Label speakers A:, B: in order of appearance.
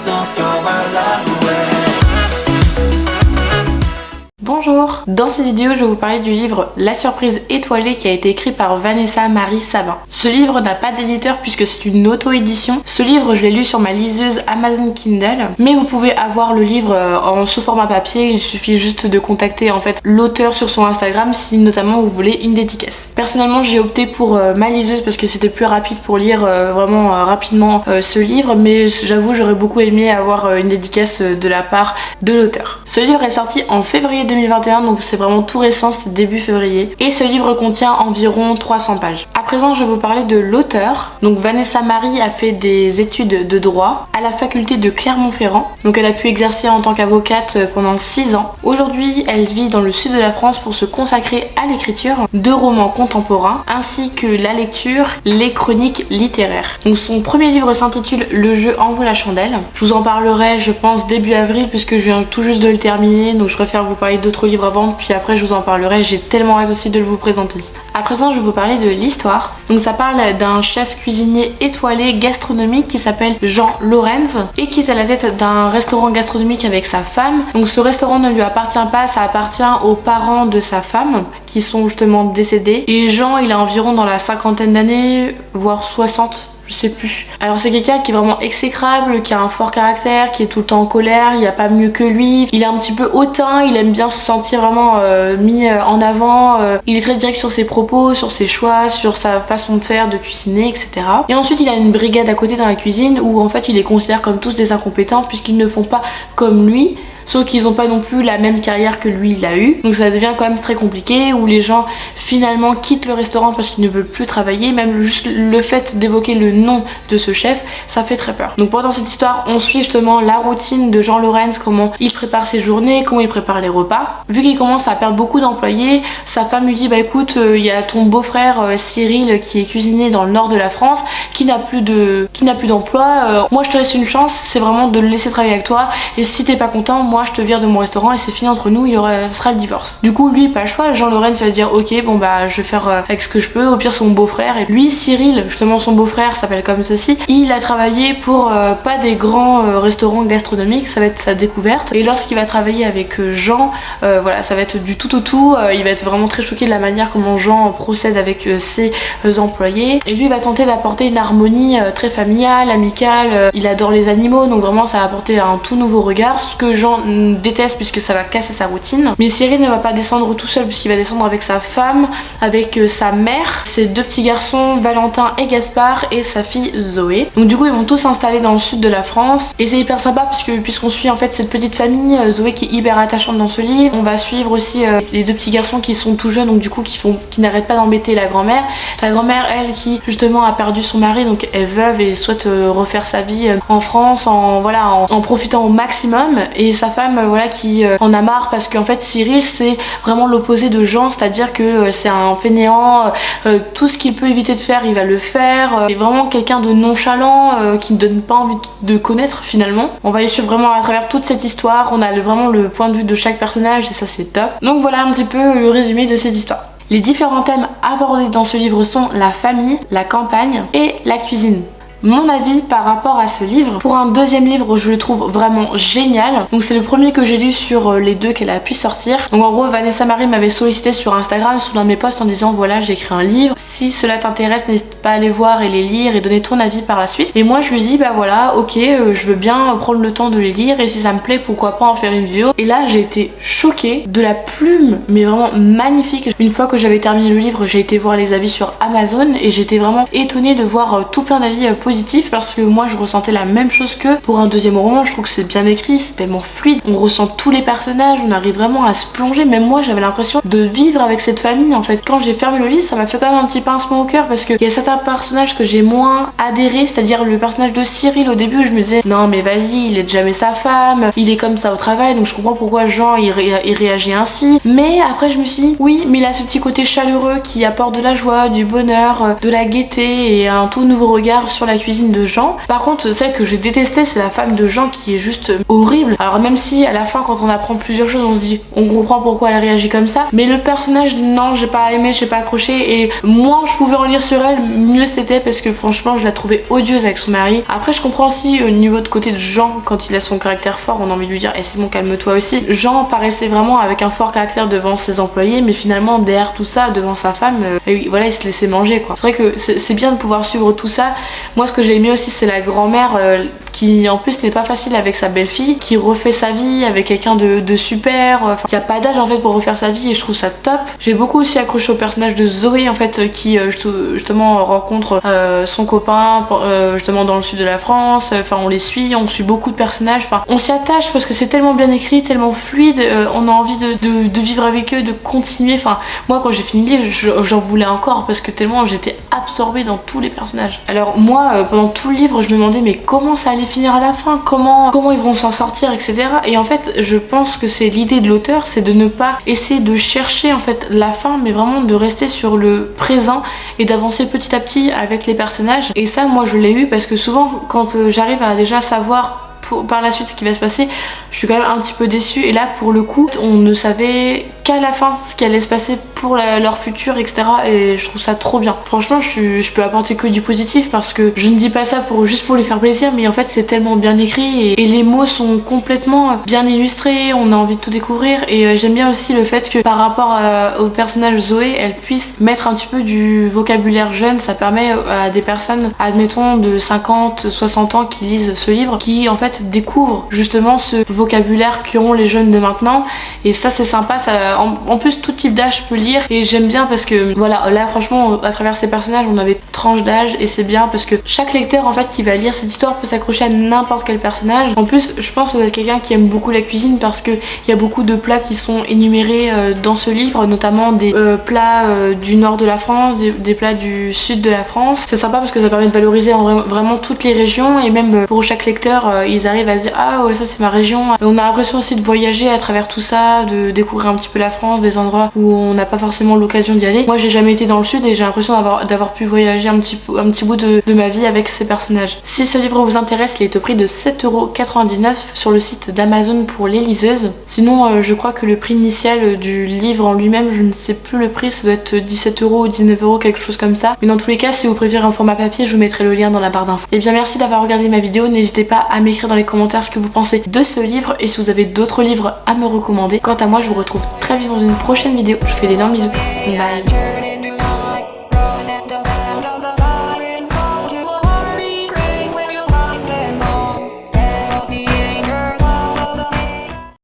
A: don't throw my love away.
B: Bonjour, dans cette vidéo je vais vous parler du livre La surprise étoilée qui a été écrit par Vanessa Marie Sabin. Ce livre n'a pas d'éditeur puisque c'est une auto-édition. Ce livre je l'ai lu sur ma liseuse Amazon Kindle, mais vous pouvez avoir le livre sous format papier, il suffit juste de contacter en fait l'auteur sur son Instagram si notamment vous voulez une dédicace. Personnellement j'ai opté pour ma liseuse parce que c'était plus rapide pour lire vraiment rapidement ce livre, mais j'avoue j'aurais beaucoup aimé avoir une dédicace de la part de l'auteur. Ce livre est sorti en février 2021, donc c'est vraiment tout récent, c'est début février. Et ce livre contient environ 300 pages. À présent, je vais vous parler de l'auteur. Donc Vanessa Marie a fait des études de droit à la faculté de Clermont-Ferrand. Donc elle a pu exercer en tant qu'avocate pendant 6 ans. Aujourd'hui, elle vit dans le sud de la France pour se consacrer à l'écriture de romans contemporains, ainsi que la lecture, les chroniques littéraires. Donc son premier livre s'intitule Le jeu en vaut la chandelle. Je vous en parlerai, je pense, début avril, puisque je viens tout juste de le terminer, donc je préfère vous parler d'autres livres avant, puis après je vous en parlerai, j'ai tellement hâte aussi de vous présenter. À présent je vais vous parler de l'histoire. Donc ça parle d'un chef cuisinier étoilé gastronomique qui s'appelle Jean Lorenz et qui est à la tête d'un restaurant gastronomique avec sa femme. Donc ce restaurant ne lui appartient pas, ça appartient aux parents de sa femme qui sont justement décédés. Et Jean il a environ dans la cinquantaine d'années, voire 60. Je sais plus. Alors c'est quelqu'un qui est vraiment exécrable, qui a un fort caractère, qui est tout le temps en colère, il n'y a pas mieux que lui. Il est un petit peu hautain, il aime bien se sentir vraiment mis en avant. Il est très direct sur ses propos, sur ses choix, sur sa façon de faire, de cuisiner, etc. Et ensuite il a une brigade à côté dans la cuisine où en fait il les considère comme tous des incompétents puisqu'ils ne font pas comme lui. Sauf qu'ils n'ont pas non plus la même carrière que lui il a eu. Donc ça devient quand même très compliqué où les gens finalement quittent le restaurant parce qu'ils ne veulent plus travailler. Même juste le fait d'évoquer le nom de ce chef, ça fait très peur. Donc pendant cette histoire, on suit justement la routine de Jean Lorenz, comment il prépare ses journées, comment il prépare les repas. Vu qu'il commence à perdre beaucoup d'employés, sa femme lui dit bah écoute, il y a ton beau-frère Cyril qui est cuisinier dans le nord de la France, qui n'a plus d'emploi. Moi je te laisse une chance, c'est vraiment de le laisser travailler avec toi. Et si t'es pas content, moi je te vire de mon restaurant et c'est fini entre nous, ce sera le divorce. Du coup lui pas le choix, Jean Lorenz va dire ok bon bah je vais faire avec ce que je peux, au pire c'est mon beau-frère. Et lui Cyril, justement son beau-frère s'appelle comme ceci, il a travaillé pour pas des grands restaurants gastronomiques, ça va être sa découverte. Et lorsqu'il va travailler avec Jean, voilà ça va être du tout au tout, il va être vraiment très choqué de la manière comment Jean procède avec ses employés. Et lui va tenter d'apporter une harmonie très familiale, amicale, il adore les animaux donc vraiment ça va apporter un tout nouveau regard, ce que Jean déteste puisque ça va casser sa routine. Mais Cyril ne va pas descendre tout seul puisqu'il va descendre avec sa femme, avec sa mère, ses deux petits garçons Valentin et Gaspard et sa fille Zoé. Donc du coup ils vont tous s'installer dans le sud de la France et c'est hyper sympa puisqu'on suit en fait cette petite famille, Zoé qui est hyper attachante dans ce livre. On va suivre aussi les deux petits garçons qui sont tout jeunes donc du coup qui n'arrêtent pas d'embêter la grand-mère. La grand-mère elle qui justement a perdu son mari donc est veuve et souhaite refaire sa vie en France en profitant au maximum, et sa femme voilà qui en a marre parce qu'en fait Cyril c'est vraiment l'opposé de Jean, c'est-à-dire que c'est un fainéant, tout ce qu'il peut éviter de faire il va le faire, c'est vraiment quelqu'un de nonchalant qui ne donne pas envie de connaître finalement. On va aller suivre vraiment à travers toute cette histoire, on a vraiment le point de vue de chaque personnage et ça c'est top. Donc voilà un petit peu le résumé de cette histoire. Les différents thèmes abordés dans ce livre sont la famille, la campagne et la cuisine. Mon avis par rapport à ce livre, pour un deuxième livre je le trouve vraiment génial. Donc c'est le premier que j'ai lu sur les deux qu'elle a pu sortir. Donc en gros Vanessa Marie m'avait sollicité sur Instagram sous l'un de mes posts en disant voilà j'ai écrit un livre, si cela t'intéresse n'hésite pas à aller voir et les lire et donner ton avis par la suite. Et moi je lui ai dit bah voilà ok je veux bien prendre le temps de les lire et si ça me plaît pourquoi pas en faire une vidéo. Et là j'ai été choquée de la plume mais vraiment magnifique. Une fois que j'avais terminé le livre j'ai été voir les avis sur Amazon et j'étais vraiment étonnée de voir tout plein d'avis positif parce que moi je ressentais la même chose que pour un deuxième roman. Je trouve que c'est bien écrit, c'est tellement fluide, on ressent tous les personnages, on arrive vraiment à se plonger. Même moi j'avais l'impression de vivre avec cette famille en fait. Quand j'ai fermé le livre ça m'a fait quand même un petit pincement au cœur parce qu'il y a certains personnages que j'ai moins adhéré, c'est-à-dire le personnage de Cyril. Au début je me disais non mais vas-y il aide jamais sa femme, il est comme ça au travail donc je comprends pourquoi Jean il réagit ainsi. Mais après je me suis dit oui mais il a ce petit côté chaleureux qui apporte de la joie, du bonheur, de la gaieté et un tout nouveau regard sur la la cuisine de Jean. Par contre, celle que j'ai détestée, c'est la femme de Jean qui est juste horrible. Alors même si à la fin, quand on apprend plusieurs choses, on se dit, on comprend pourquoi elle réagit comme ça. Mais le personnage, non, j'ai pas aimé, j'ai pas accroché. Et moins je pouvais en lire sur elle, mieux c'était, parce que franchement, je la trouvais odieuse avec son mari. Après, je comprends aussi au niveau de côté de Jean, quand il a son caractère fort, on a envie de lui dire, c'est bon, calme-toi aussi. Jean paraissait vraiment avec un fort caractère devant ses employés, mais finalement derrière tout ça, devant sa femme, voilà, il se laissait manger quoi. C'est vrai que c'est bien de pouvoir suivre tout ça. Moi, ce que j'ai aimé aussi, c'est la grand-mère qui en plus n'est pas facile avec sa belle-fille, qui refait sa vie avec quelqu'un de super. Enfin, il n'y a pas d'âge en fait pour refaire sa vie et je trouve ça top. J'ai beaucoup aussi accroché au personnage de Zoé en fait, qui justement rencontre son copain justement dans le sud de la France. Enfin, on les suit, on suit beaucoup de personnages. Enfin, on s'y attache parce que c'est tellement bien écrit, tellement fluide. On a envie de vivre avec eux, de continuer. Enfin, moi quand j'ai fini le livre, j'en voulais encore parce que tellement j'étais absorbée dans tous les personnages. Alors moi, pendant tout le livre, je me demandais mais comment ça allait finir à la fin, comment ils vont s'en sortir, etc. Et en fait, je pense que c'est l'idée de l'auteur, c'est de ne pas essayer de chercher en fait la fin, mais vraiment de rester sur le présent et d'avancer petit à petit avec les personnages. Et ça, moi, je l'ai eu parce que souvent, quand j'arrive à déjà savoir par la suite ce qui va se passer, je suis quand même un petit peu déçue. Et là, pour le coup, on ne savait qu'à la fin ce qui allait se passer pour leur futur, etc. Et je trouve ça trop bien. Franchement, je peux apporter que du positif parce que je ne dis pas ça juste pour lui faire plaisir, mais en fait, c'est tellement bien écrit et les mots sont complètement bien illustrés. On a envie de tout découvrir et j'aime bien aussi le fait que par rapport au personnage Zoé, elle puisse mettre un petit peu du vocabulaire jeune. Ça permet à des personnes, admettons, de 50, 60 ans qui lisent ce livre, qui en fait découvrent justement ce vocabulaire qu'ont les jeunes de maintenant. Et ça, c'est sympa. En plus, tout type d'âge peut lire et j'aime bien parce que voilà, là franchement, à travers ces personnages, on avait tranche d'âge et c'est bien parce que chaque lecteur en fait qui va lire cette histoire peut s'accrocher à n'importe quel personnage. En plus, je pense que ça va être quelqu'un qui aime beaucoup la cuisine parce que il y a beaucoup de plats qui sont énumérés dans ce livre, notamment des plats du nord de la France, des plats du sud de la France. C'est sympa parce que ça permet de valoriser vraiment toutes les régions et même pour chaque lecteur, ils arrivent à se dire ah ouais, ça c'est ma région. On a l'impression aussi de voyager à travers tout ça, de découvrir un petit peu la France, des endroits où on n'a pas forcément l'occasion d'y aller. Moi, j'ai jamais été dans le sud et j'ai l'impression d'avoir pu voyager un petit bout de ma vie avec ces personnages. Si ce livre vous intéresse, il est au prix de 7,99€ sur le site d'Amazon pour les liseuses. Sinon, je crois que le prix initial du livre en lui-même, je ne sais plus le prix, ça doit être 17€ ou 19€, quelque chose comme ça. Mais dans tous les cas, si vous préférez un format papier, je vous mettrai le lien dans la barre d'infos. Et bien, merci d'avoir regardé ma vidéo. N'hésitez pas à m'écrire dans les commentaires ce que vous pensez de ce livre et si vous avez d'autres livres à me recommander. Quant à moi, je vous retrouve très vite dans une prochaine vidéo. Je vous fais d'énormes bisous. Bye.